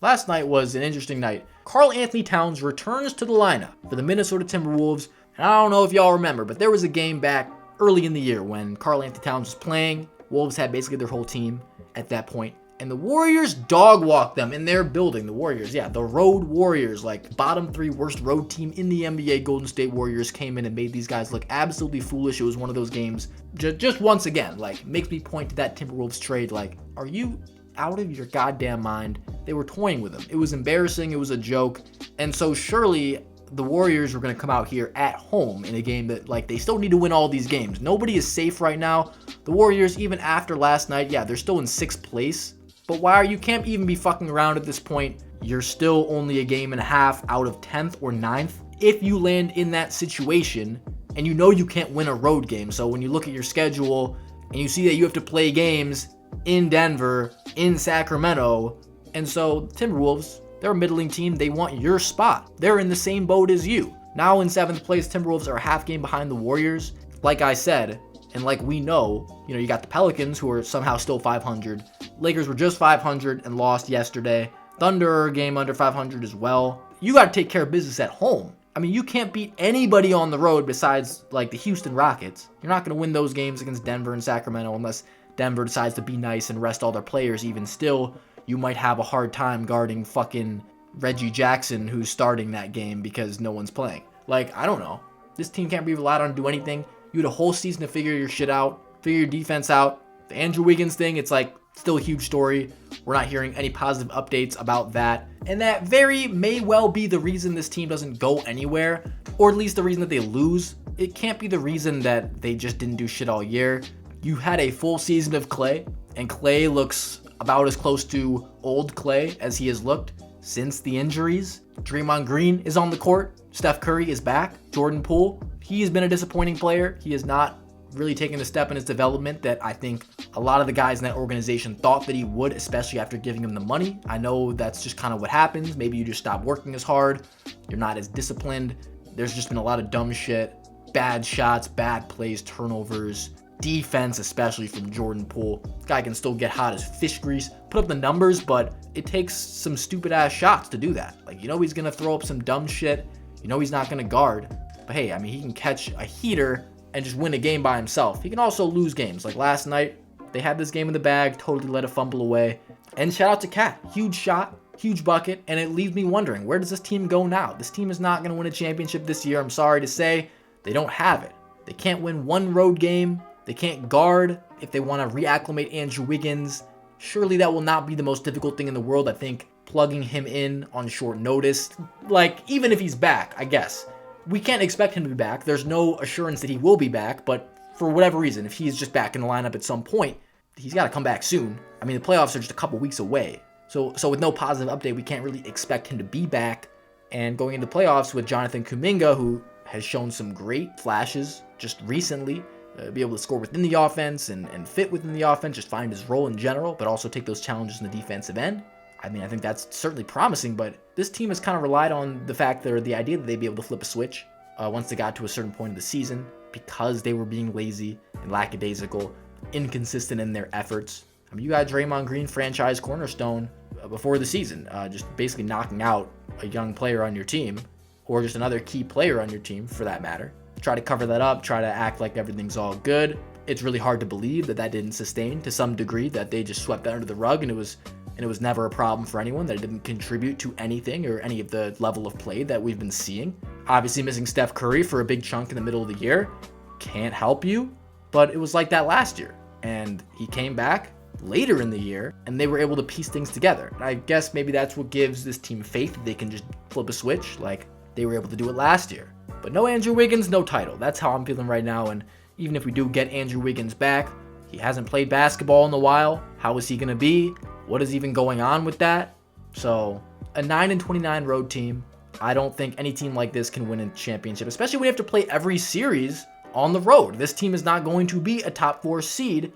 last night was an interesting night. Karl-Anthony Towns returns to the lineup for the Minnesota Timberwolves. And I don't know if y'all remember, but there was a game back early in the year when Karl-Anthony Towns was playing. Wolves had basically their whole team at that point. And the Warriors dog walked them in their building. The Warriors, yeah, the Road Warriors, like bottom 3 worst road team in the NBA. Golden State Warriors came in and made these guys look absolutely foolish. It was one of those games, just once again, like makes me point to that Timberwolves trade. Like, are you out of your goddamn mind? They were toying with them. It was embarrassing. It was a joke. And so surely the Warriors were going to come out here at home in a game that, like, they still need to win all these games. Nobody is safe right now. The Warriors, even after last night, yeah, they're still in 6th place. But why you can't even be fucking around at this point. You're still only a game and a half out of 10th or 9th. If you land in that situation and you know you can't win a road game. So when you look at your schedule and you see that you have to play games in Denver, in Sacramento, and so Timberwolves, they're a middling team. They want your spot. They're in the same boat as you. Now in 7th place, Timberwolves are a half game behind the Warriors. Like I said, and like we know, you got the Pelicans who are somehow still 500. Lakers were just 500 and lost yesterday. Thunder are a game under 500 as well. You got to take care of business at home. I mean, you can't beat anybody on the road besides like the Houston Rockets. You're not going to win those games against Denver and Sacramento unless Denver decides to be nice and rest all their players. Even still, you might have a hard time guarding fucking Reggie Jackson, who's starting that game because no one's playing. Like, I don't know. This team can't be relied on to do anything. You had a whole season to figure your shit out, figure your defense out. The Andrew Wiggins thing, it's like still a huge story. We're not hearing any positive updates about that. And that very may well be the reason this team doesn't go anywhere, or at least the reason that they lose. It can't be the reason that they just didn't do shit all year. You had a full season of Klay, and Klay looks about as close to old Klay as he has looked since the injuries. Draymond Green is on the court. Steph Curry is back. Jordan Poole, he has been a disappointing player. He has not really taken a step in his development that I think a lot of the guys in that organization thought that he would, especially after giving him the money. I know that's just kind of what happens. Maybe you just stop working as hard. You're not as disciplined. There's just been a lot of dumb shit, bad shots, bad plays, turnovers, defense, especially from Jordan Poole. This guy can still get hot as fish grease, put up the numbers, but it takes some stupid ass shots to do that. Like, he's going to throw up some dumb shit. He's not going to guard. But hey, I mean, he can catch a heater and just win a game by himself. He can also lose games. Like last night, they had this game in the bag, totally let it fumble away. And shout out to Cat. Huge shot, huge bucket, and it leaves me wondering, where does this team go now? This team is not going to win a championship this year. I'm sorry to say. They don't have it. They can't win one road game. They can't guard if they want to reacclimate Andrew Wiggins. Surely that will not be the most difficult thing in the world. I think plugging him in on short notice, like even if he's back, I guess. We can't expect him to be back. There's no assurance that he will be back, but for whatever reason, if he's just back in the lineup at some point, he's got to come back soon. I mean, the playoffs are just a couple weeks away. So with no positive update, we can't really expect him to be back. And going into the playoffs with Jonathan Kuminga, who has shown some great flashes just recently, be able to score within the offense and fit within the offense, just find his role in general, but also take those challenges in the defensive end. I mean, I think that's certainly promising, but this team has kind of relied on the fact that, or the idea that they'd be able to flip a switch once they got to a certain point of the season because they were being lazy and lackadaisical, inconsistent in their efforts. I mean, you got Draymond Green, franchise cornerstone, before the season, just basically knocking out a young player on your team, or just another key player on your team for that matter. Try to cover that up, try to act like everything's all good. It's really hard to believe that didn't sustain to some degree, that they just swept that under the rug and it was never a problem for anyone, that it didn't contribute to anything or any of the level of play that we've been seeing. Obviously missing Steph Curry for a big chunk in the middle of the year can't help you, but it was like that last year. And he came back later in the year and they were able to piece things together. And I guess maybe that's what gives this team faith that they can just flip a switch like they were able to do it last year. But no Andrew Wiggins, no title. That's how I'm feeling right now. And even if we do get Andrew Wiggins back, he hasn't played basketball in a while. How is he going to be? What is even going on with that? So a 9-29 road team. I don't think any team like this can win a championship, especially when you have to play every series on the road. This team is not going to be a top 4 seed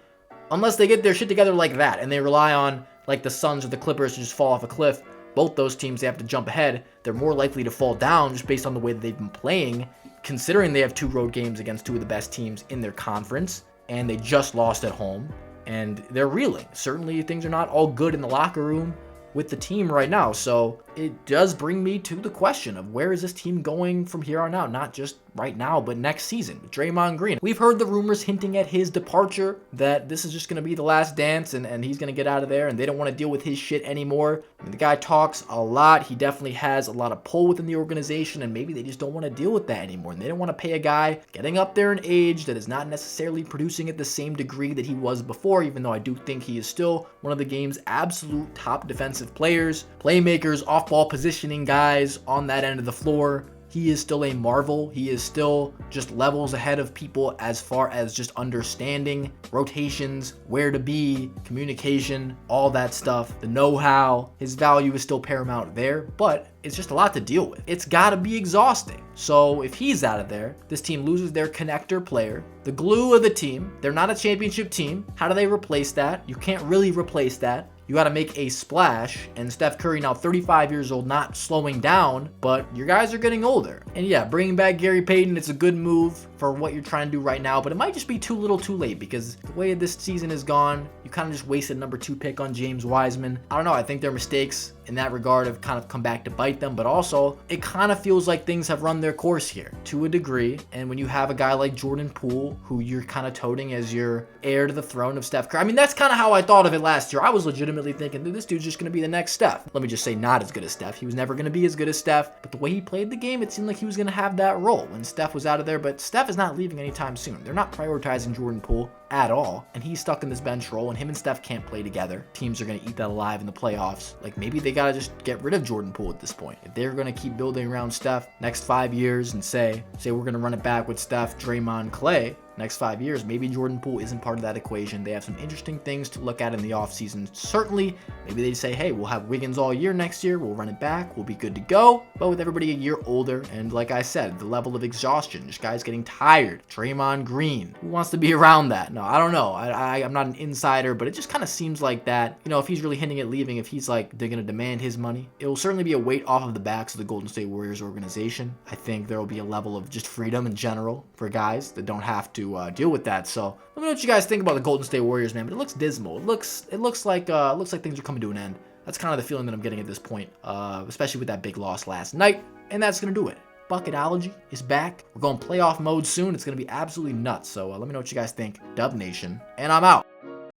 unless they get their shit together like that and they rely on like the Suns or the Clippers to just fall off a cliff. Both those teams, they have to jump ahead. They're more likely to fall down just based on the way that they've been playing, considering they have 2 road games against 2 of the best teams in their conference, and they just lost at home, and they're reeling. Certainly, things are not all good in the locker room with the team right now. So it does bring me to the question of where is this team going from here on out? Not just right now, but next season with Draymond Green. We've heard the rumors hinting at his departure, that this is just going to be the last dance and he's going to get out of there and they don't want to deal with his shit anymore. I mean, the guy talks a lot. He definitely has a lot of pull within the organization, and maybe they just don't want to deal with that anymore. And they don't want to pay a guy getting up there in age that is not necessarily producing at the same degree that he was before, even though I do think he is still one of the game's absolute top defensive players, playmakers, off-ball positioning guys on that end of the floor. He is still a marvel. He is still just levels ahead of people as far as just understanding rotations, where to be, communication, all that stuff, the know-how. His value is still paramount there, but it's just a lot to deal with. It's got to be exhausting. So if he's out of there, this team loses their connector player, the glue of the team. They're not a championship team. How do they replace that? You can't really replace that. You got to make a splash, and Steph Curry, now 35 years old, not slowing down, but your guys are getting older. And yeah, bringing back Gary Payton, it's a good move for what you're trying to do right now, but it might just be too little too late, because the way this season is gone, you kind of just wasted number 2 pick on James Wiseman. I don't know, I think their mistakes in that regard have kind of come back to bite them, but also it kind of feels like things have run their course here to a degree. And when you have a guy like Jordan Poole, who you're kind of toting as your heir to the throne of Steph Curry, I mean, that's kind of how I thought of it last year. I was legitimately thinking, dude, this dude's just going to be the next Steph. Let me just say, not as good as Steph. He was never going to be as good as Steph, but the way he played the game, it seemed like he was going to have that role when Steph was out of there. But Steph is not leaving anytime soon. They're not prioritizing Jordan Poole at all, and he's stuck in this bench role, and him and Steph can't play together. Teams are going to eat that alive in the playoffs. Like, maybe they got to just get rid of Jordan Poole at this point. If they're going to keep building around Steph next 5 years and say we're going to run it back with Steph, Draymond, Clay, next 5 years, maybe Jordan Poole isn't part of that equation. They have some interesting things to look at in the offseason. Certainly, maybe they say, hey, we'll have Wiggins all year next year. We'll run it back. We'll be good to go. But with everybody a year older, and like I said, the level of exhaustion, just guys getting tired. Draymond Green, who wants to be around that? No, I don't know. I'm not an insider, but it just kind of seems like that. You know, if he's really hinting at leaving, if he's like, they're going to demand his money, it will certainly be a weight off of the backs of the Golden State Warriors organization. I think there will be a level of just freedom in general for guys that don't have to deal with that. So let me know what you guys think about the Golden State Warriors, man. But it looks dismal. It looks like things are coming to an end. That's kind of the feeling that I'm getting at this point, especially with that big loss last night. And that's gonna do it. Bucketology is back. We're going playoff mode soon. It's gonna be absolutely nuts. So let me know what you guys think. Dub Nation, and I'm out.